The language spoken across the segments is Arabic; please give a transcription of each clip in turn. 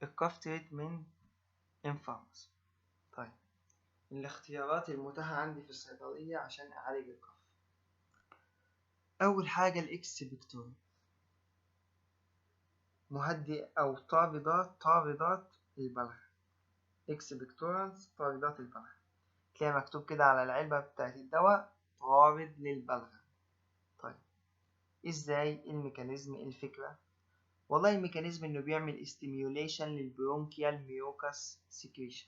الكاف تريتمنت ان فارماسي. طيب الاختيارات المتاحة عندي في الصيدلية عشان أعالج الكف. أول حاجة الإكسبكتور، مهدئ أو طاردات البلغ. إكسبكتورانس طاردات البلغ، تلاقي مكتوب كده على العلبة بتاعت الدواء طارد للبلغ. طيب إزاي؟ الميكانيزم، الفكرة. والله الميكانيزم إنه بيعمل استيميوليشن للبرونكيال ميوكاس سكريشن.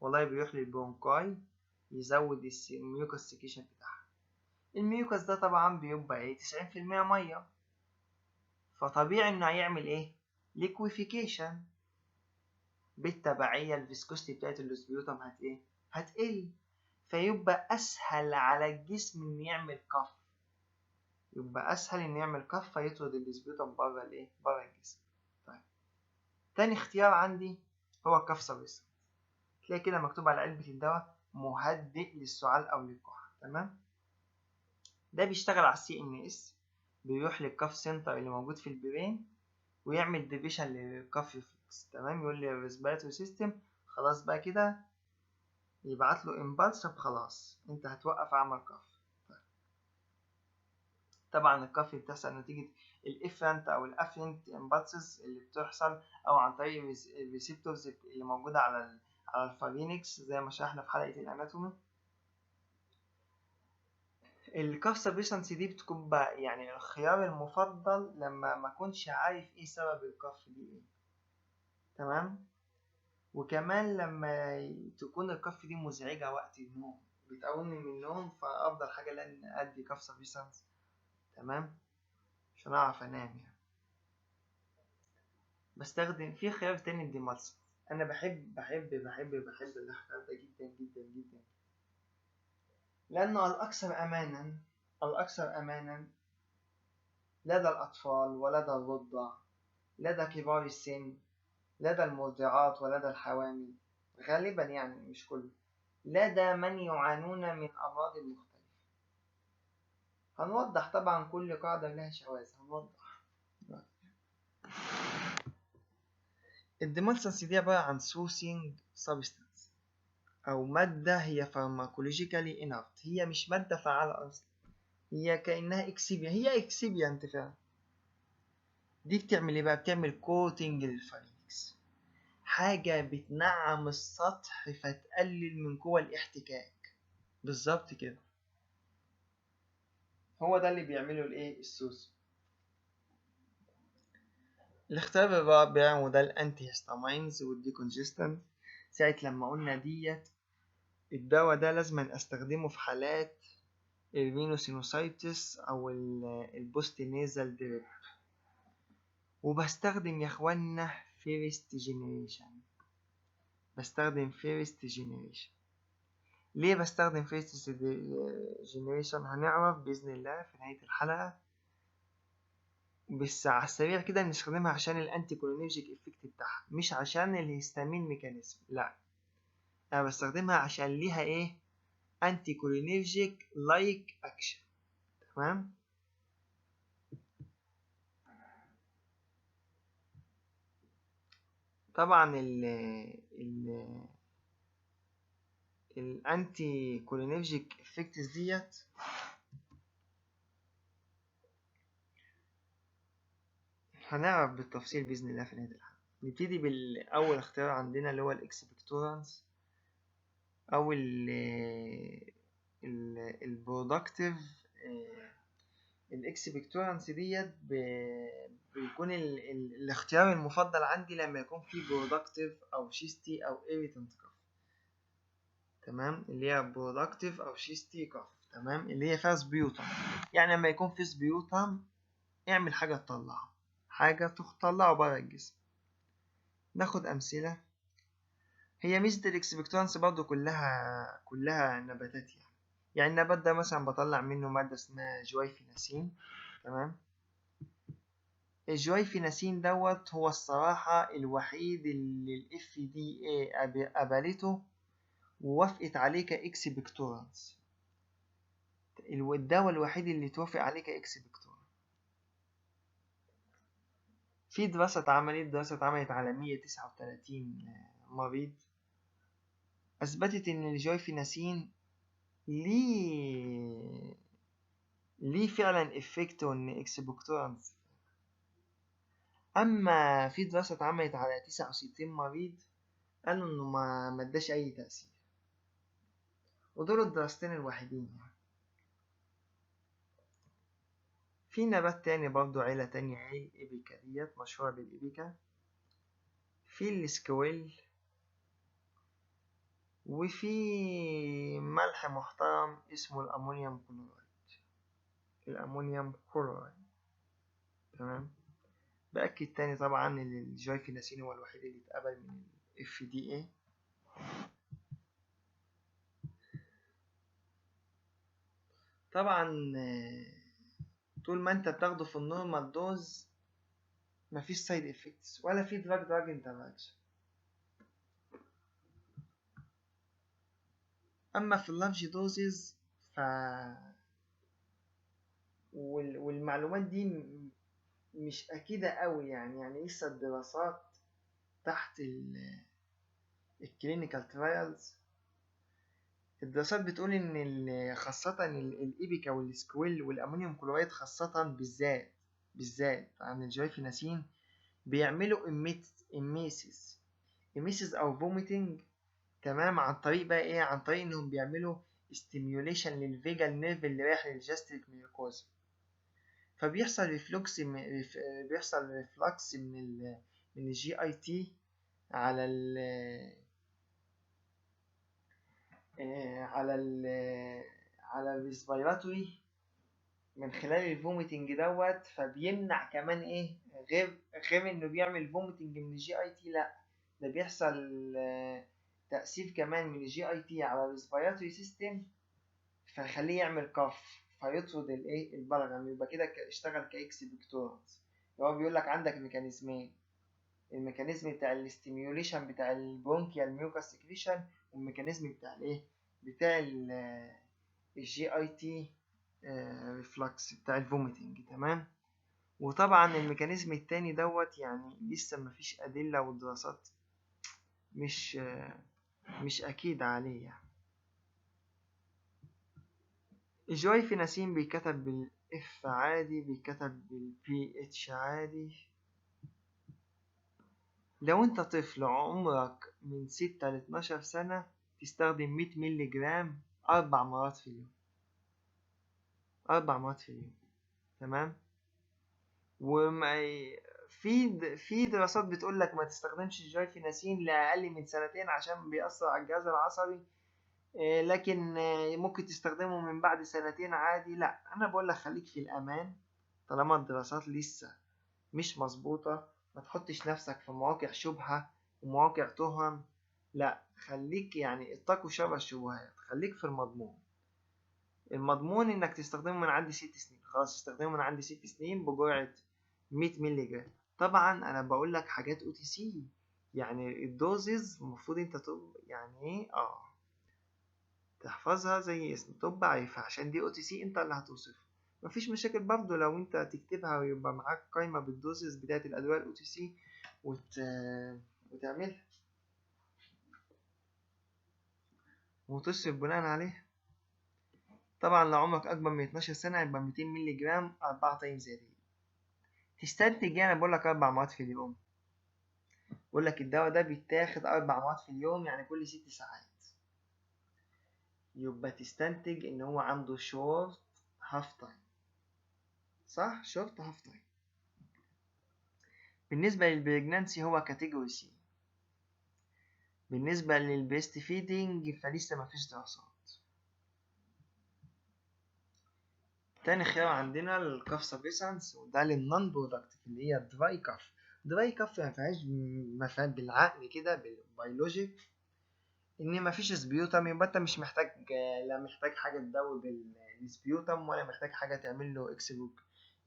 والله بيروح للبرونكاي يزود الميوكاس سكريشن بتاعها. الميوكاس ده طبعا بيبقى ايه 90% ميه، فطبيعي انه هيعمل ايه ليكويفيكيشن. بالتبعيه الفيسكوستي بتاعت الاسبيوتم هتقل، فيبقى اسهل على الجسم انه يعمل كف. يبقى اسهل انه يعمل كف فيطرد الاسبيوتم بره الجسم. طيب تاني اختيار عندي هو الكف سبريسنت. تلاقي كده مكتوب على علبة الدواء مهدئ للسعال او للكحة. تمام، ده بيشتغل على السي ان اس، بيروح للكاف سنتر اللي موجود في البرين ويعمل ديفيشن للكاف ريفلكس. تمام، يقول لي الريسبيراتوري سيستم خلاص بقى كده، يبعت له امبالس خلاص انت هتوقف عمل كاف. طبعا الكاف بتحصل نتيجة الافرنت او الافرنت امبالسز اللي بتحصل او عن طريق الريسبتورز اللي موجودة على الفارينكس زي ما شرحنا في حلقة الاناتومي. الكاف سبيشنسي دي بتكون بقى يعني الخيار المفضل لما ما كنتش عارف ايه سبب الكف دي ايه. تمام، وكمان لما تكون الكف دي مزعجة وقت النوم بتقومني من النوم، فأفضل حاجة لأن أدي كف سبيشنس. تمام، عشان أعرف أنام يعني. بستخدم في خيار تاني الديمالسن. أنا بحب الاختيار ده جدا جدا جدا، لأنه الأكثر أمانا لدى الأطفال ولدى الرضع، لدى كبار السن، لدى المرضعات ولدى الحوامل، غالبا يعني مش كله، لدى من يعانون من أمراض مختلفة. هنوضح طبعا كل قاعدة لها شواذ، هنوضح. الديمالسنس دي عبارة عن سوسينج سبستانس أو مادة هي فارماكولوجيكالي انارت، هي مش مادة فعالة أصلا، هي كأنها اكسيبيا، هي اكسيبيانت فعلا. دي بتعمل ايه بقى؟ بتعمل كوتنج للفارينكس، حاجة بتنعم السطح فتقلل من قوى الاحتكاك. بالظبط كده، هو ده اللي بيعمله الايه السوس. الاختيار الرابع وده الانتي هيستامينز والديكونجستنت. ساعة لما قلنا ديت الدواء ده لازم استخدمه في حالات الرينوسينوسايتس او البوست نيزل دريب. وبستخدم يا اخوانا فيرست جينيريشن. ليه بستخدم فيرست جينيريشن؟ هنعرف بإذن الله في نهاية الحلقة، بس على السريع كده بنستخدمها عشان الانتي كولينرجيك افكت بتاعها، مش عشان الهستامين ميكانيزم، لا انا بستخدمها عشان ليها ايه انتي كولينرجيك لايك اكشن. تمام، طبعا الانتي كولينرجيك افكتس ديت هنعرف بالتفصيل باذن الله في نهايه الحلقه. نبتدي بالاول اختيار عندنا اللي هو الاكسبكتورانس او البرودكتيف. الاكسبكتورانس ديت بيكون الاختيار المفضل عندي لما يكون في برودكتيف او شيستي او ايريتنت كف. تمام، اللي هي برودكتيف او شيستي كف. تمام، اللي هي فيها سبيوتم، يعني لما يكون في سبيوتم اعمل حاجه تطلعه، حاجه تطلعه بره الجسم. ناخد امثله. هي ميزه الاكسبكتورانس برضو كلها نباتات يعني النبات ده مثلا بطلع منه ماده اسمها جويفيناسين. تمام، الجويفيناسين دوت هو الصراحة الوحيد اللي ال FDA قبلته ووافقت عليه كإكسبكتورانس، الدواء الوحيد اللي توافق عليه كإكسبكتورانس. في دراسة اتعملت على 139 مريض، أثبتت إن الجويفيناسين ليه فعلا إفكت وإن إكسبكتورانس. أما في دراسة اتعملت على 69 مريض قالوا إنه ما اداش أي تأثير، ودول الدراستين الوحيدين يعني. في نبات تاني برضو، عيلة تانية، عيلة إيبيكا ديت مشهورة بالإيبيكا. في السكويل، وفي ملح محترم اسمه الأمونيوم كلورايد. تمام. بأكد تاني طبعا إن الجويفيناسين هو الوحيد اللي اتقبل من ال FDA. طبعا طول ما انت بتاخده في النورمال دوز مفيش سايد افكتس ولا في دراج انتراكشن. اما في اللارج دوزز والمعلومات دي مش اكيدة قوي يعني لسه الدراسات تحت الكلينيكال ترايلز. الدراسات بتقول ان خاصة الايبيكا والسكويل والامونيوم كلورايد خاصة بالذات عن الجويفيناسين بيعملوا إميسيس او فوميتنج. تمام. عن طريق بقى ايه؟ عن طريق انهم بيعملوا ستيميوليشن للفيجال نيرف اللي رايح للجاستريك ميوكوزا، فبيحصل ريفلوكس من الجي اي تي على ال على الريسبيراتوري من خلال الفوميتنج دوت. فبيمنع كمان ايه؟ غير انه بيعمل فوميتنج من الجي اي تي، لا ده بيحصل تأثير كمان من الجي اي تي على الريسبيراتوري سيستم، فيخليه يعمل كف فيطرد الايه؟ البلغم. يبقى كده اشتغل كاكسبكتورانس. هو بيقول لك عندك ميكانيزمين، الميكانيزم بتاع الاستيميوليشن بتاع البرونكيال ميوكاس سكريشن، والميكانيزم بتاع الايه؟ بتاع الجي اي تي ريفلكس بتاع الفوميتنج. تمام. وطبعا الميكانيزم التاني دوت يعني لسه مفيش ادله والدراسات مش اكيد عليه يعني. الجويفيناسين بيتكتب بالاف عادي، بيتكتب بالبي اتش عادي. لو انت طفل عمرك من 6 ل 12 سنة تستخدم 100 مللي جرام 4 مرات في اليوم. تمام. في دراسات بتقول لك ما تستخدمش الجويفيناسين لأقل من 2 سنين عشان بيأثر على الجهاز العصبي، لكن ممكن تستخدمه من بعد 2 سنين عادي. لا، انا بقول لك خليك في الامان طالما الدراسات لسه مش مظبوطة. ما تحطش نفسك في مواقع شبهة ومواقع تهم، لا خليك يعني اتقوا شر الشبهات، خليك في المضمون انك تستخدمه من عندي 6 سنين. خلاص استخدمه من عندي 6 سنين بجرعة 100 مللي جرام. طبعا انا بقول لك حاجات او تي سي، يعني الدوزز المفروض انت يعني ايه تحفظها زي اسم تبقى عارفها، عشان دي او تي سي انت اللي هتوصفها. مفيش مشاكل برضو لو انت تكتبها ويبقى معاك قائمة بالدوزز بتاعت الادوية الاو تي سي وتعملها وتصرف بناء عليها. طبعا لو عمرك اكبر من 12 سنة يبقى 200 مللي جرام 4 تايم زيادة. تستنتج يعني بقول لك 4 مرات في اليوم. بقول لك الدواء ده بيتاخد 4 مرات في اليوم يعني كل 6 ساعات. يبقى تستنتج ان هو عنده شورت هاف تايم. صح، شورت هاف تايم. بالنسبة للبريجنانسي هو كاتيجوري سي. بالنسبة للبريست فيدنج فلسه مفيش دراسات. تاني خيار عندنا الكاف سابيسانس، وده للنون برودكتيف اللي هي دراي كاف. دراي كاف مفيهاش بالعقل كده بالبيولوجيك ان مفيش سبيوتم، يبقى انت مش محتاج، لا محتاج حاجة تدوب السبيوتم ولا محتاج حاجة تعمل له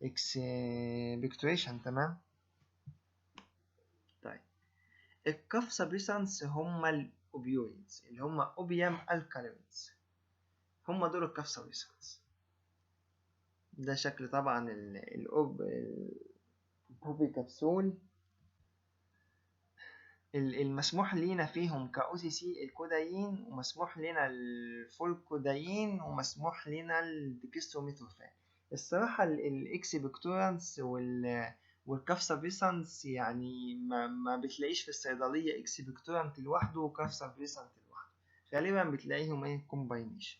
اكسبكتوريشن. تمام. طيب الكاف سابيسانس هما الاوبيويدز اللي هما اوبيوم الكالويدز، هما دول الكاف سابيسانس. ده شكل طبعا بوبي كبسول المسموح لينا فيهم كأو سي سي الكودايين، ومسموح لنا الفولكودايين، ومسموح لنا الديكستروميثورفان. الصراحة الإكسبكتورانس والكافسافيسانس يعني ما بتلاقيش في الصيدلية إكسبكتورانت لوحده وكافسافيسانت لوحده، غالبا بتلاقيهم ايه كومباينيشن.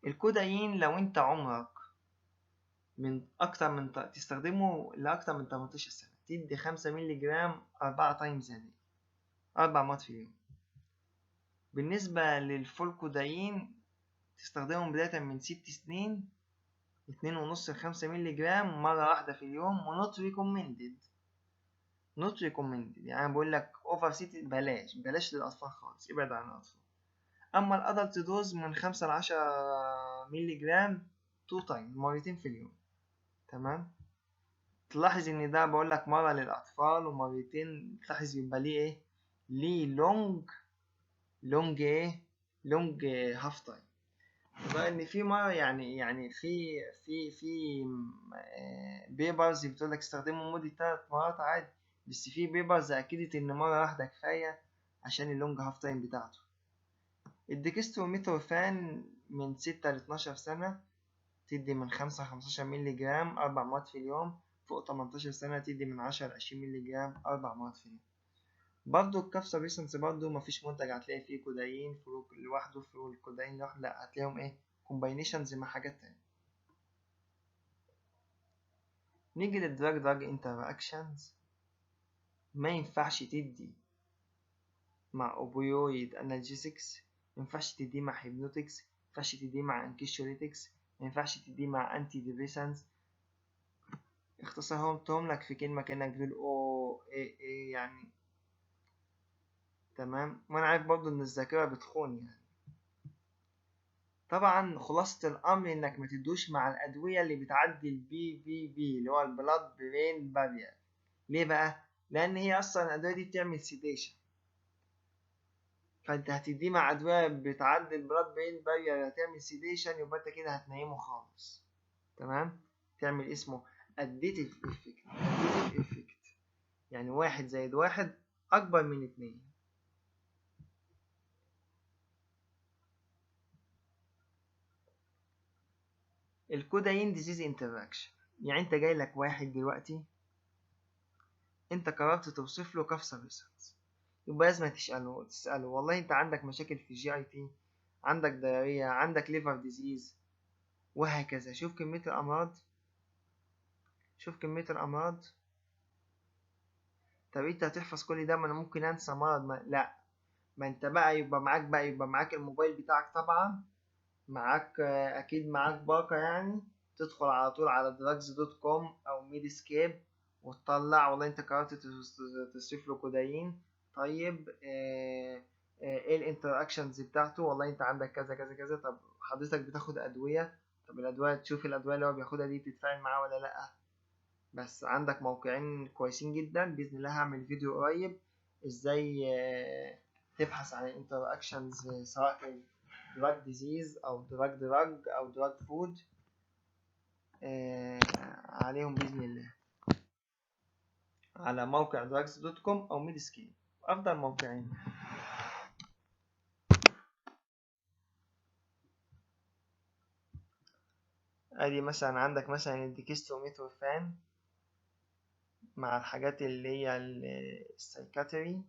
الكودايين لو انت عمرك من أكتر من تستخدمه لأكتر من 18 سنة تدي 5 مللي جرام 4 تايمز يعني 4 مرات في اليوم. بالنسبة للفولكودايين تستخدمهم بداية من 6 سنين 2.5 ل5 مللي جرام مرة واحدة في اليوم، ونوت ريكومندد. نوت ريكومندد يعني أنا بقول لك أوفر سيتي بلاش للأطفال خالص، ابعد عن الأطفال. أما الأدلت دوز من 5 ل10 مللي جرام 2 تايم مرتين في اليوم. تمام. تلاحظ ان ده بقول لك مرة للأطفال ومرتين، تلاحظ يبقى ليه ايه، ليه لونج هاف تايم. يبقى ان في مرة يعني في بيبرز بتقول لك استخدمه مدة 3 مرات عادي، بس في بيبرز أكدت ان مرة واحدة كفاية عشان اللونج هاف تايم بتاعته. الديكستروميثورفان من 6 ل 12 سنة تدي من 5 ل 15 مللي جرام 4 مرات في اليوم، فوق 18 سنة تدي من 10 ل 20 مللي جرام 4 مرات في اليوم. برضو الكافسابيسنس برضو مفيش منتج هتلاقي فيه كودايين لوحده والكودايين لوحده، لأ هتلاقيهم ايه كومباينيشنز مع حاجات تانية. نيجي للدراج انتر اكشنز. ما ينفعش تدي مع اوبيويد انالجيسكس، ما ينفعش تدي مع هيبنوتكس، ما ينفعش تدي مع انكيشوليتكس، ما ينفعش تدي مع انتي ديبريسنس. اختصرهم لك في كلمة كأنك بتقول او ايه يعني. تمام. وانا عارف برضو ان الذاكرة بتخون يعني. طبعا خلاصة الامر انك ما تدوش مع الادوية اللي بتعدي البي في بي اللي هو البلاد برين بارير. ليه بقى؟ لان هي اصلا الادوية دي بتعمل سيديشن، فانت هتديه مع ادوية بتعدي البلاد برين بارير هتعمل سيديشن، يبقى انت كده هتنيمه خالص. تمام. تعمل اسمه additive effect يعني 1+1 اكبر من 2. الكودايين ديزيز انتراكشن يعني انت جاي لك واحد دلوقتي انت قررت توصف له كف سبيسنس، يبقى لازم تسأله والله انت عندك مشاكل في الجي اي تي، عندك دايريا، عندك ليفر ديزيز، وهكذا. شوف كمية الأمراض. طب انت هتحفظ كل ده؟ ما انا ممكن انسى مرض. لا، ما انت بقى يبقى معاك الموبايل بتاعك طبعا، معاك اكيد معاك باقة يعني، تدخل على طول على drugs.com او ميدسكيب وتطلع والله انت قررت تصرف له كودايين. طيب ايه الانتراكشنز بتاعته؟ والله انت عندك كذا كذا كذا. طب حضرتك بتاخد ادوية؟ طب الادوية تشوف الادوية اللي هو بياخدها دي بتتفاعل معاه ولا لا. بس عندك موقعين كويسين جدا باذن الله، هعمل فيديو قريب ازاي تبحث عن الانتراكشنز سواء كان دراج ديزيز او دراج او دراج فود عليهم باذن الله على موقع drugs.com او ميدسكيب، افضل موقعين. ادي مثلا عندك مثلا الديكستروميثورفان مع الحاجات اللي هي السايكاتري،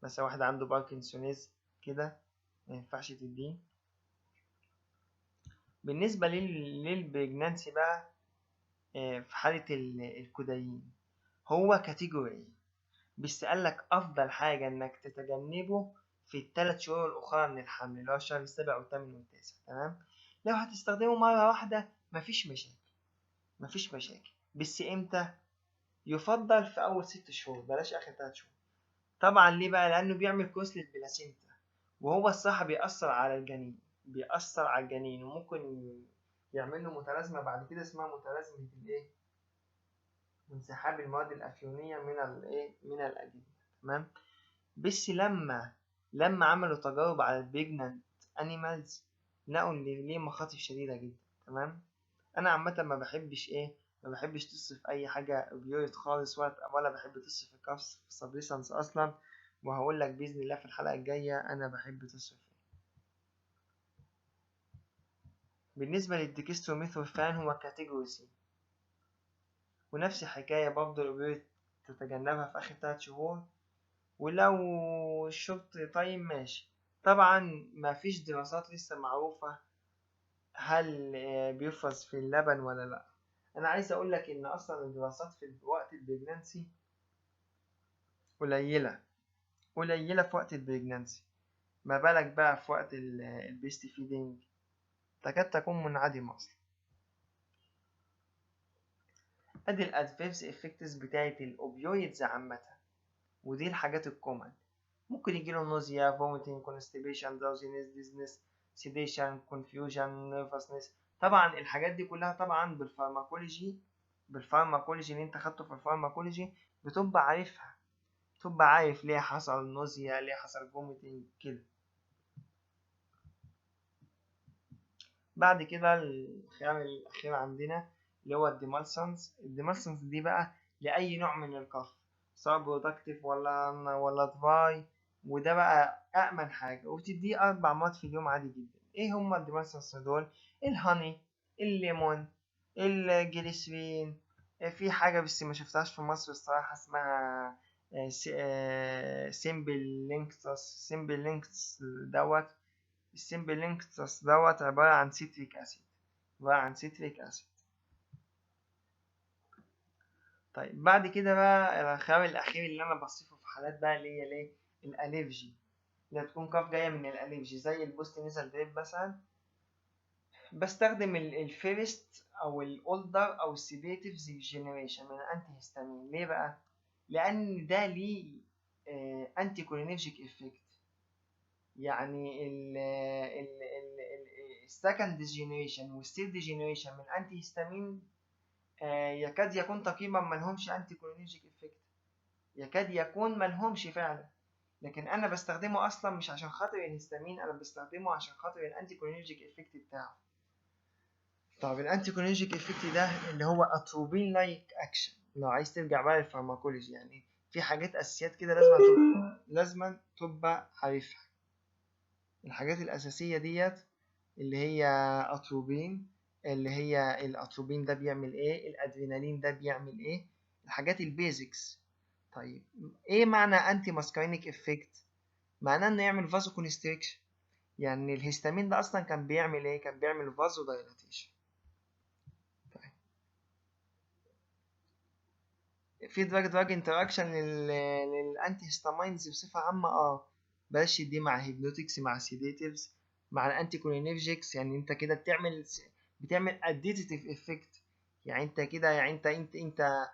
مثلا واحد عنده باركنسونيز كده ما ينفعش تديه. بالنسبة للبريجنانسي بقى في حالة الكودايين هو كاتيجوري، بس قالك أفضل حاجة إنك تتجنبه في ال3 شهور الأخرى من الحمل اللي هو الشهر 7 و8 و9. تمام. لو هتستخدمه مرة واحدة مفيش مشاكل، بس إمتى؟ يفضل في أول 6 شهور، بلاش آخر 3 شهور. طبعا ليه بقى؟ لأنه بيعمل كوس للبلاسينتا، وهو الصراحة بيأثر على الجنين وممكن يعمل له متلازمة بعد كده اسمها متلازمة انسحاب المواد الأفيونية من الأجنة. تمام. بس لما عملوا تجارب على البيجنانت انيمالز لقوا ان ليه مخاطر شديدة جدا. تمام. انا عامة ما بحبش ما بحبش تصرف اي حاجه اوبيويد خالص، ولا بحب تصرف الكف سبليسنس اصلا، وهقول لك باذن الله في الحلقه الجايه انا بحب تصرف ايه. بالنسبه للديكستروميثورفان هو كاتيجوري سي، ونفس الحكايه برضه الاوبيويد تتجنبها في اخر 3 شهور، ولو الشرط طيب ماشي. طبعا ما فيش دراسات لسه معروفه هل بيفرز في اللبن ولا لا. انا عايز اقول لك ان اصلا الدراسات في وقت البريجنانسي قليله في وقت البريجنانسي، ما بالك بقى في وقت البيست فيدنج، تكاد تكون منعدمة اصلا. ادي الادفيرس افكتس بتاعت الاوبيويدز عامة، ودي الحاجات الكومن. ممكن يجيله نوزيا، فوميتنج، كونستيبيشن، دراوزينس، ديزنس، سيديشن، كونفيوجن، نيرفسنس. طبعا الحاجات دي كلها طبعا بالفارماكولوجي اللي انت خدته في الفارماكولوجي بتبقى عارفها، تبقى عارف ليه حصل نوزيا، ليه حصل فوميتنج كده. بعد كده الخيار الأخير عندنا اللي هو الديمالسنس دي بقى لأي نوع من الكف، سواء برودكتيف ولا دراي، وده بقى أأمن حاجة، وبتديه 4 مرات في اليوم عادي جدا. ايه هما الديمالسنس دول؟ الهاني، الليمون، الجليسرين. في حاجة بس ما شفتهاش في مصر الصراحة اسمها سيمبل لينكس دوت. السيمبل لينكس دوت عبارة عن سيتريك أسيد. طيب بعد كده بقى الخيار الأخير اللي أنا بصفه في حالات بقى اللي هي ليه الأليرجي، اللي هتكون كاف جاية من الأليرجي زي البوست نيزل دريب مثلا. بستخدم الفيرست أو الأولدر أو السيديتيفز جينيريشن من الأنتي هيستامين. ليه بقى؟ لأن ده ليه أنتي كولينرجيك إفكت. يعني السكند جينيريشن والثيرد جينيريشن من الأنتي هيستامين يكاد يكون تقريبا ملهمش انتي كولينرجيك افكت، يكاد يكون ملهمش فعلا. لكن انا بستخدمه اصلا مش عشان خاطر الهستامين، انا بستخدمه عشان خاطر الانتي كولينرجيك افكت بتاعه. طب الانتي كولينرجيك افكت ده اللي هو اتروبين لايك اكشن. لو عايز ترجع بقى للفارماكولوجي، يعني في حاجات اساسيات كده لازم تبقى عارفها. الحاجات الاساسيه ديت اللي هي اتروبين، اللي هي الاتروبين ده بيعمل ايه، الادرينالين ده بيعمل ايه، الحاجات البيزكس. طيب ايه معنى انتي ماسكارينيك افكت؟ معناه انه يعمل فازو كونستريكشن. يعني الهستامين ده اصلا كان بيعمل ايه، كان بيعمل فازو دايلاتيشن. طيب في دراج انتراكشن للانتي هيستامينز بصفه عامه. بلاش دي مع هيبنوتكس، مع سيديتيفز، مع الانتي كولينرجيكس. يعني انت كده بتعمل اديتيف افكت. يعني انت كده، يعني انت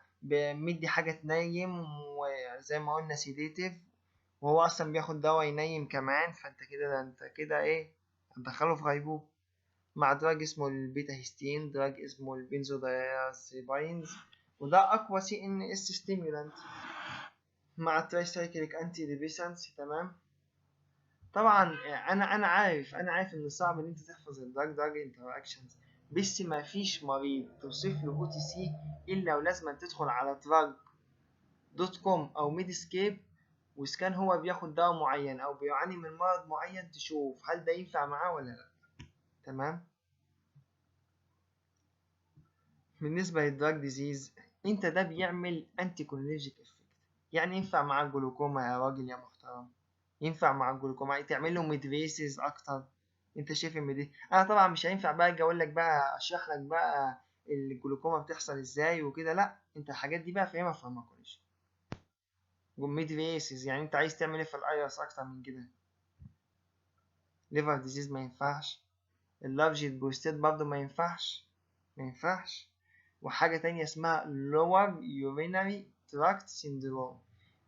مدي حاجه تنيم، وزي ما قلنا سيديتيف، وهو اصلا بياخد دواء ينيم كمان، فانت كده انت كده ايه، هتدخله في غيبوبه. مع دراج اسمه البيتا هيستين، دراج اسمه البنزودايازيباينز، وده اقوى سي ان اس ستيمولانت، مع الترايسايكليك انتي ديبيسانس. تمام. طبعا انا عارف ان صعب ان انت تحفظ الدراج انتر اكشنز، بس ما فيش مريض توصف له او تي سي الا ولازم تدخل على drug.com او ميديسكيب، وإذا كان هو بياخد دواء معين او بيعاني من مرض معين تشوف هل ده ينفع معاه ولا لا. تمام. بالنسبه للدراج ديزيز، انت ده بيعمل انتي كولينرجيك افكت. يعني ينفع مع الجلوكوما يا راجل يا محترم، ينفع مع الجلوكوما تعمل له ميدفيسز اكتر. انت شايف دي انا طبعا مش هينفع بقى اجي اقول لك بقى اشرح لك بقى الجلوكوما بتحصل ازاي وكده، لا انت الحاجات دي بقى فاهمها في فارماكولوجي. ميدفيسز يعني انت عايز تعمل ايه في الايرس اكتر من كده؟ ليفر ديزيز ما ينفعش، اللارج بروستيت برضه ما ينفعش. وحاجة تانية اسمها lower urinary tract syndrome،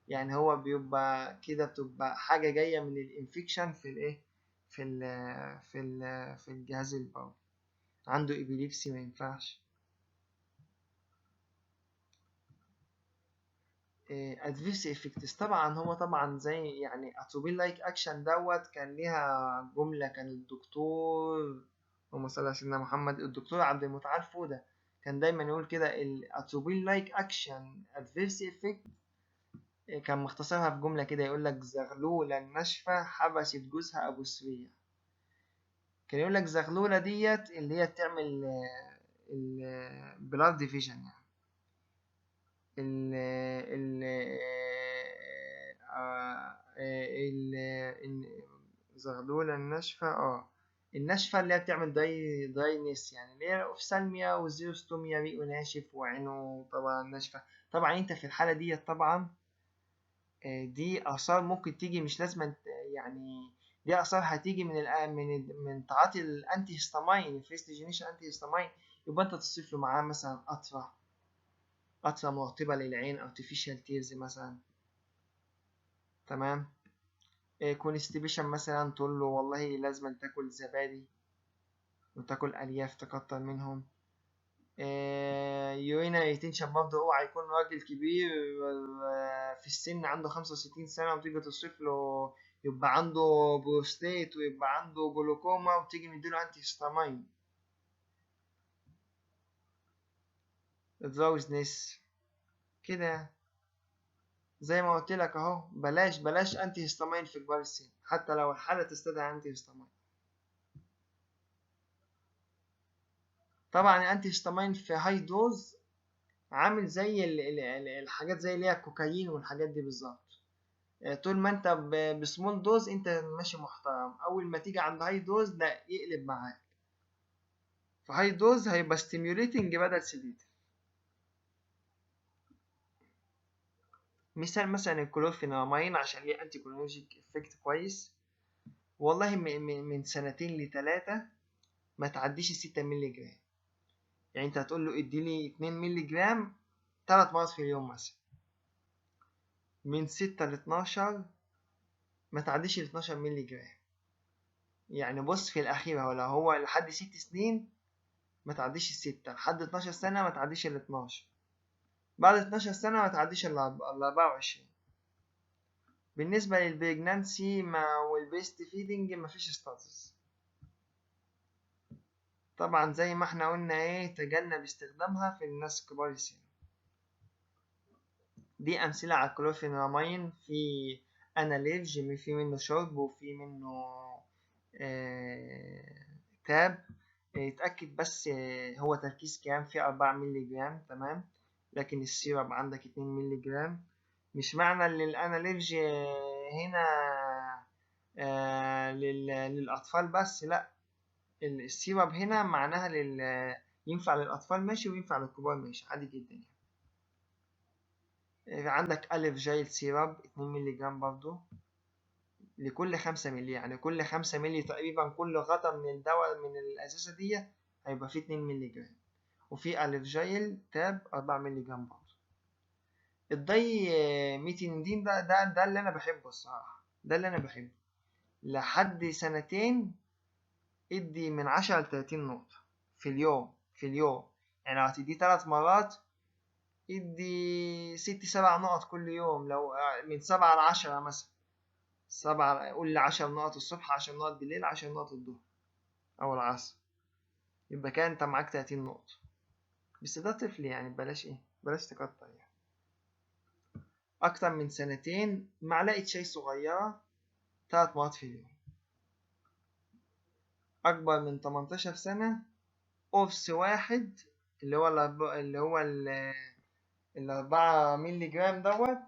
يعني هو بيبقى كده بتبقى حاجة جاية من الانفكشن في الايه، في الجهاز البولي، عنده ابيليبسي ما ينفعش. ادفيرس افكتس طبعا هو طبعا زي يعني اتروبين لايك اكشن دوت كان ليها جملة. كان الدكتور، اللهم صل على سيدنا محمد، الدكتور عبد المتعال فودة كان دايما يقول كده الاتروبين لايك اكشن ادفيرس افكت، كان مختصرها في جملة كده يقول لك زغلولة الناشفة حبست جوزها أبو سرية. كان يقول لك زغلولة ديت اللي هي بتعمل البلاد ديفيجن يعني ال ال زغلولة الناشفة الناشفة اللي هي بتعمل داينس يعني اللي هي أوفسالميا وزيروستوميا ريقه ناشف وعينه طبعا ناشفة. طبعا انت في الحالة ديت طبعا دي آثار ممكن تيجي مش لازم يعني دي آثار هتيجي من تعاطي الأنتي هيستامين الفيرست جينيشن أنتي هيستامين. يبقى أنت تصرف له معاه مثلا قطرة مرطبة للعين artificial tears مثلا، تمام. كونستيبيشن مثلا تقول له والله لازم تاكل زبادي وتاكل ألياف تكتر منهم. يورينا ريتنشن برضه اوعى يكون راجل كبير في السن عنده 65 سنة وتيجي تصرف له يبقى عنده بروستيت ويبقى عنده جلوكوما وتيجي مديله انتي هيستامين. دراوزنس كده زي ما قلت لك اهو، بلاش انتي هيستامين في كبار السن حتى لو الحالة تستدعي انتي هيستامين. طبعا الانتي هيستامين في هاي دوز عامل زي الحاجات زي اللي هي الكوكايين والحاجات دي بالظبط. طول ما انت بسمول دوز انت ماشي محترم، اول ما تيجي عند هاي دوز لا يقلب معاك. فهاي دوز هيبقى ستيميوليتنج بدل سيديتيف. مثلا الكلورفينامين عشان ليه انتي كولينرجيك افكت كويس، والله من سنتين ل3 ما تعديش 6 مللي جرام. يعني انت هتقول له اديلي 2 مللي جرام 3 مرات في اليوم مثلا. من 6 ل 12 ما تعديش ال 12 مللي جرام. يعني بص في الأخير لو هو لحد 6 سنين ما تعديش ال6، لحد 12 سنة ما تعديش ال12، بعد 12 سنة ما تعديش ال24. بالنسبة للبريجنانسي والبيست فيدنج مفيش ستاتس. طبعا زي ما احنا قلنا تجنب استخدامها في الناس كبار السن. دي أمثلة على الكلورفينامين. في أناليفج في منه شرب وفي منه تاب. اتأكد بس هو تركيز كام، في 4 مللي جرام تمام، لكن السيرب عندك 2 مللي جرام. مش معنى ان الاناليرج هنا للأطفال بس، لا السيرب هنا معناها ينفع للأطفال ماشي وينفع للكبار ماشي عادي جدا يعني. عندك ألف جايل سيرب 2 مللي جرام برضو لكل 5 مللي، يعني كل 5 مللي تقريبا كل غطا من الدواء من الأساسة دي هيبقى فيه 2 مللي جرام. وفي ألف جايل تاب 4 مللي جرام برضه. الداي ميتيندين ده اللي أنا بحبه الصراحة، ده اللي أنا بحبه. لحد سنتين ادي من 10 ل30 نقطة في اليوم. يعني لو هتدي 3 مرات ادي 6-7 نقط كل يوم، لو من 7 ل10 مثلا. 7 قول 10 نقط الصبح، 10 نقط بالليل، 10 نقط الظهر أو العصر، يبقى كان انت معاك 30 نقطة. بس ده طفل يعني بلاش تكتر يعني. أكتر من سنتين معلقة شاي صغيرة 3 مرات في اليوم. أكبر من 18 سنة قرص واحد اللي هو ال4 مللي جرام دوت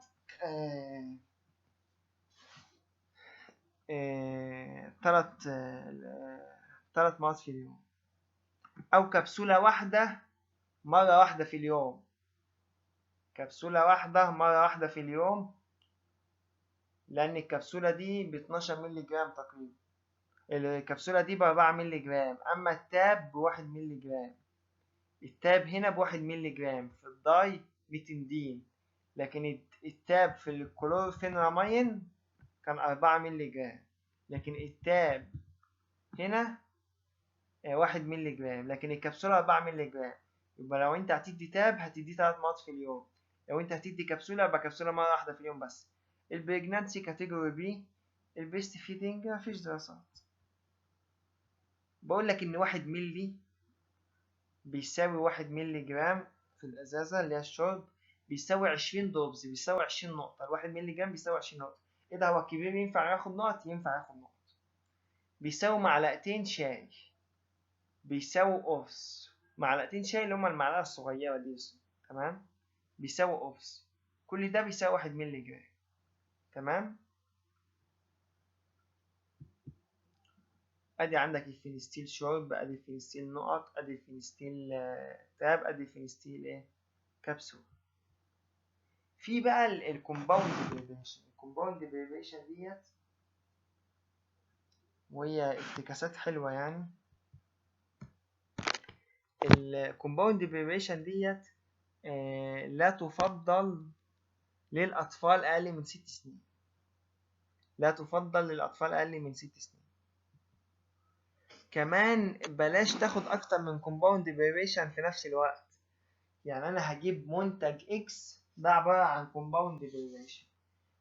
3 مرات في اليوم، أو كبسولة واحدة مرة واحدة في اليوم. كبسولة واحدة مرة واحدة في اليوم، لأن الكبسولة دي ب12 مللي جرام تقريبا، الكبسولة دي ب4 مللي جرام، أما التاب ب1 مللي جرام. التاب هنا ب1 مللي جرام في الداي ميتندين، لكن التاب في الكلورفينامين كان 4 مللي جرام، لكن التاب هنا 1 مللي جرام، لكن الكبسولة 4 مللي جرام. يبقى لو انت هتدي تاب هتدي 3 مرات في اليوم، لو انت هتدي كبسولة يبقى كبسولة مرة واحدة في اليوم بس. البريجنانسي كاتيجوري بي. البيست فيدنج مفيش دراسات. بقول لك ان 1 مللي بيساوي 1 مللي جرام في الازازه اللي هي الشرب، بيساوي 20 دوبز، بيساوي 20 نقطه. الواحد مللي جرام بيساوي 20 نقطه. ايه ده، هو الكبير ينفع ياخد نقط؟ ينفع ياخد نقط. بيساوي معلقتين شاي، بيساوي قرص. معلقتين شاي اللي هما المعلقه الصغيره دي، تمام، بيساوي قرص. كل ده بيساوي 1 مللي جرام. تمام. ادي عندك الفينستيل شورب، ادي الفينستيل نقط، ادي الفينستيل تاب، ادي الفينستيل ايه، كبسول. في بقى الكومباوند بريبريشن. الكومباوند بريبريشن ديت وهي افتكاسات حلوه يعني. الكومباوند بريبريشن ديت لا تفضل للاطفال اقل من 6 سنين. لا تفضل للاطفال اقل من 6 سنين. كمان بلاش تاخد اكتر من كومباوند بريبريشن في نفس الوقت. يعني انا هجيب منتج اكس ده عباره عن كومباوند بريبريشن،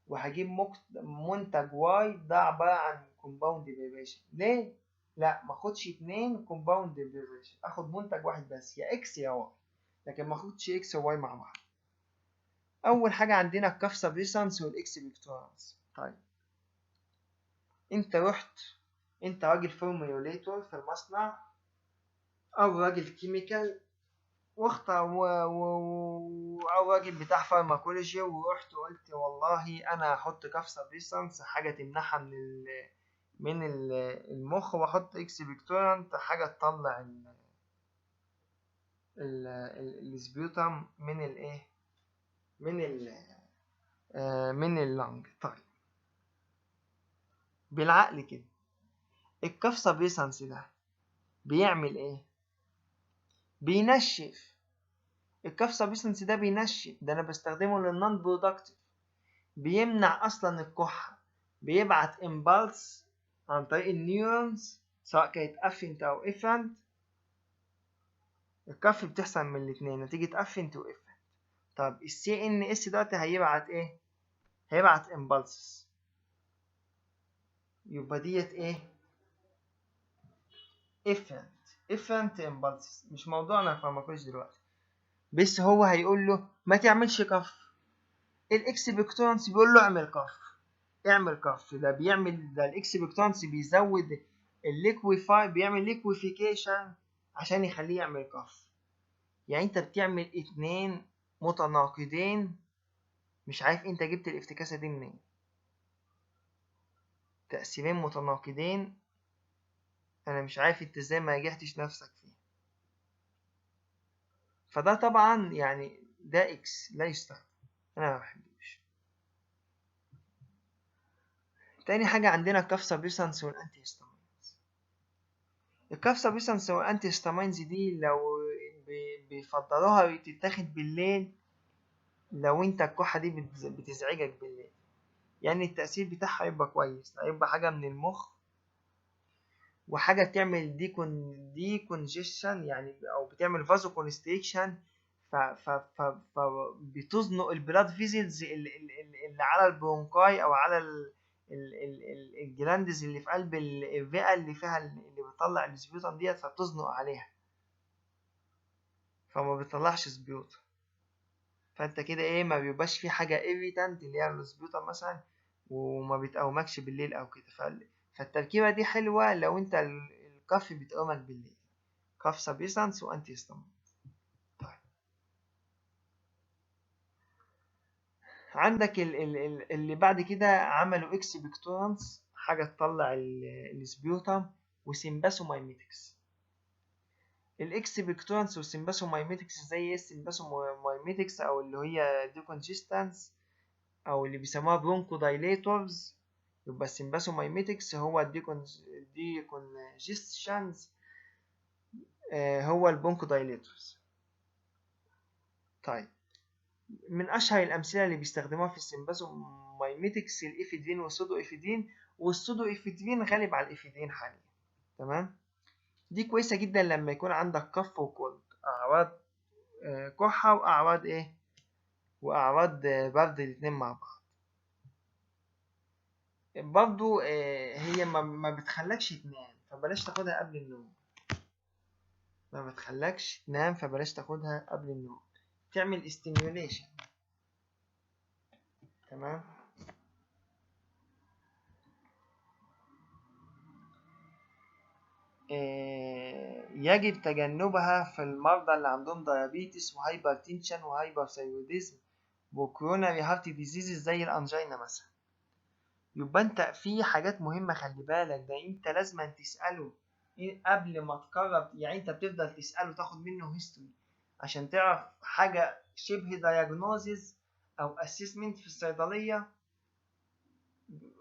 وهجيب منتج واي ده عباره عن كومباوند بريبريشن. ليه؟ لا، ما اخدش 2 كومباوند بريبريشن، اخد منتج واحد بس، يا اكس يا واي، لكن ما اخدش اكس وواي مع بعض. اول حاجه عندنا الكاف سبريسانس والاكسبكتورانس. طيب انت رحت، انت راجل فورميوليتور في المصنع او راجل كيميكال، او راجل بتاع فارماكولوجي، ورحت وقلت والله انا هحط كاف سبريسانس حاجه تمنعها من المخ، واحط اكسبكتورانت حاجه تطلع السبيوتام من الايه، من ال من اللنج. طيب بالعقل كده، الكاف سبريسانس ده بيعمل ايه؟ بينشف. الكاف سبريسانس ده بينشف، ده انا بستخدمه للنون برودكتيف. بيمنع اصلا الكحه، بيبعت امبالس عن طريق النيورونز سواء كانت افنت او افنت. الكف بتحصل من الاثنين، نتيجه افنت وافنت. طب السي ان اس دلوقتي هيبعت ايه؟ هيبعت امبالس. يبقى ديت ايه؟ افنت امبالس. مش موضوعنا فارماكولوجي دلوقتي، بس هو هيقول له ما تعملش كف. الاكسبكتورنس بيقول له اعمل كف. اعمل كف. ده بيعمل، ده الاكسبكتورنس بيزود الليكويفاي، بيعمل ليكويفيكيشن عشان يخليه يعمل كف. يعني انت بتعمل 2 متناقضين، مش عارف انت جبت الافتكاسة دي منين. تأثيرين متناقضين، انا مش عارف انت ازاي ما نجحتش نفسك فيه. فده طبعا يعني ده اكس لا يستخدم، انا ما بحبوش. تاني حاجة عندنا الكاف سبريسانس والانتي هيستامينز. الكاف سبريسانس والانتي هيستامينز دي لو بيفضلوها تتاخد بالليل، لو انت الكحة دي بتزعجك بالليل، يعني التأثير بتاعها هيبقى كويس، هيبقى حاجة من المخ، وحاجة تعمل دي كونجيشن يعني، او بتعمل فازو كونستريكشن، فبتزنق البلاد فيزلز اللي على البرونكاي او على الجلاندز اللي في قلب الرئة اللي فيها اللي بتطلع السبيوتم ديت، فبتزنق عليها فما بتطلعش سبيوتم. فانت كده ايه، ما بيبقاش في حاجة irritant اللي هي السبيوتم مثلا، وما بتقومكش بالليل او كده. فالتركيبة دي حلوة لو انت الكف بتقومك بالليل. كف سبيسانس وانتي هيستامين. طيب عندك اللي بعد كده عملوا اكسبكتورانس حاجة تطلع السبيوتم، وسيمباسومايميتكس. الاكسبكتورانس والسيمباسومايميتكس زي ايه؟ السيمباسومايميتكس او اللي هي ديكونجستانس او اللي بيسموها برونكو دايليتورز، يبقى السيمباسومايميتكس هو الديكونجستشنز هو البرونكو دايليتورز. طيب من اشهر الامثله اللي بيستخدموها في السيمباسومايميتكس الافيدرين والسودو افيدرين، والسودو افيدرين غالب على الافيدرين حاليا. تمام. دي كويسه جدا لما يكون عندك كف وكولد، اعراض كحه واعراض ايه، واعراض برد الاتنين مع بعض. برضو هي ما بتخلكش تنام، فبلاش تاخدها قبل النوم. ما بتخلكش تنام، فبلاش تاخدها قبل النوم. تعمل stimulation. تمام. يجب تجنبها في المرضى اللي عندهم ديابيتس وهايبرتنشن وهايبرثايروديزم وكوروناري هارت ديزيزز زي الانجينا مثلا. يبقى انت في حاجات مهمة خلي بالك، ده انت لازم تسأله قبل ما تقرر. يعني انت بتفضل تسأله، تاخد منه هيستوري عشان تعرف حاجة شبه دايجنوزيس او اسسمنت في الصيدلية،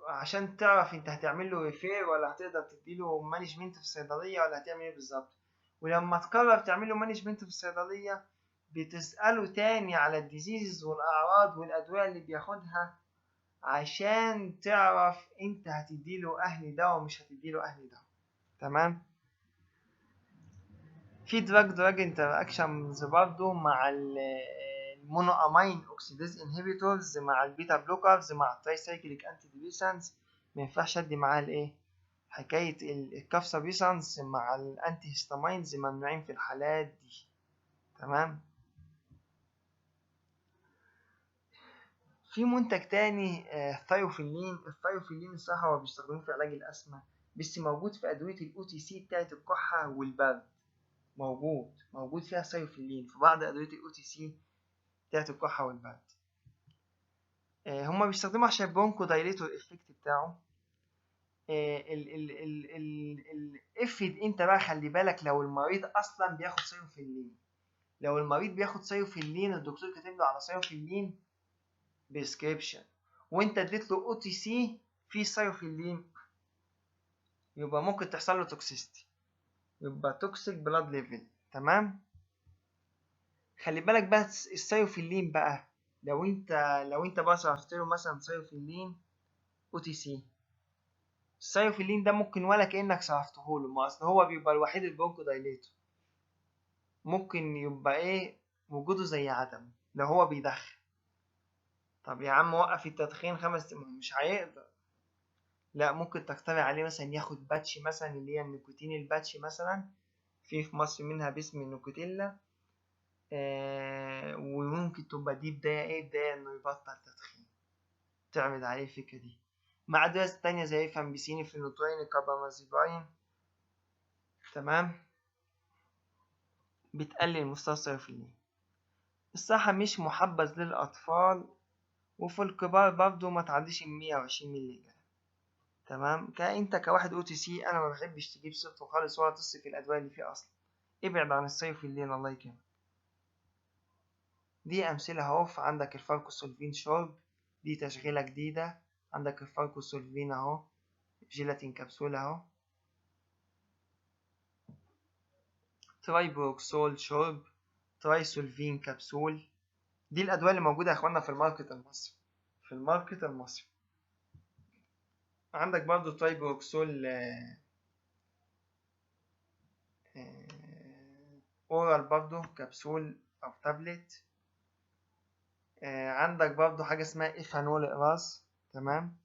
عشان تعرف انت هتعمل له ريفير ولا هتقدر تديله مانجمنت في الصيدلية ولا هتعمل ايه بالظبط. ولما تقرر تعمل له مانجمنت في الصيدلية بتسأله تاني على الديزيز والأعراض والأدوية اللي بياخدها، عشان تعرف انت هتديله أهل دواء ومش هتديله أهل دواء. تمام. في دراج انتراكشنز برضه مع المونو امين اوكسيديز انهبيتورز، مع البيتا بلوكرز، مع الترايسايكليك انتي ديبريسانس. ما ينفعش ادي معاه الايه، حكايه الكافسابيسانس مع الانتي هيستامينز، ممنوعين في الحالات دي. تمام. في منتج تاني ثايوفيلين. الثايوفيلين الصراحه هو بيستخدموه في علاج الاسمى، بس موجود في ادويه الاو تي سي بتاعت الكحه والبرد. موجود فيها ثايوفيلين في بعض ادويه الاو تي سي بتاعت الكحه والبرد. هما بيستخدموا عشان البرونكو دايليتور الافكت بتاعه. افرض انت بقى خلي بالك لو المريض اصلا بياخد سايوفيلين. لو المريض بياخد سايوفيلين، الدكتور كاتب له على سايوفيلين بريسكريبشن، وانت اديت له او تي سي في سايوفيلين، يبقى ممكن تحصل له توكسيستي، يبقى توكسيك بلاد ليفل. تمام. خلي بالك بقى السايوفيلين بقى، لو انت بقى صرفت له مثلا سايوفيلين او تي سي، السايوفيلين ده ممكن ولا كأنك صرفته له، ما اصل هو بيبقى الوحيد البرونكو دايليتور، ممكن يبقى ايه وجوده زي عدم لو هو بيدخن. طب يا عم وقف التدخين 5 أيام، مش هيقدر. لا، ممكن تقترح عليه مثلا ياخد باتش مثلا، اللي هي النيكوتين الباتش مثلا، في مصر منها باسم النيكوتيلا. وممكن تبقى دي بداية انه يبطل تدخين، تعمل عليه الفكرة دي مع أدوية تانية زي فامبيسين، فينوتوين، كاربامازيبين. تمام. بتقلل مستوى السيروفيلين. الصراحة مش محبذ للأطفال، وفي الكبار برضه ما تعديش 120 مللي جرام. تمام. انت كواحد او تي سي انا ما بحبش تجيب سيرته خالص ولا تصرف الادويه اللي فيه اصلا. ابعد عن السيروفيلين الله يكرمك. دي امثله اهو. عندك الفاركوسولفين شورب، دي تشغيله جديده. عندك الفاركوسولفين اهو، جيلاتين كبسول اهو. ترايبروكسول شورب، ترايسولفين كبسول. دي الادويه اللي موجوده يا اخوانا في الماركت المصري. عندك برضو ترايبروكسول اورال برضو كبسول او تابلت. عندك برضو حاجه اسمها ايثانول اقراص. تمام.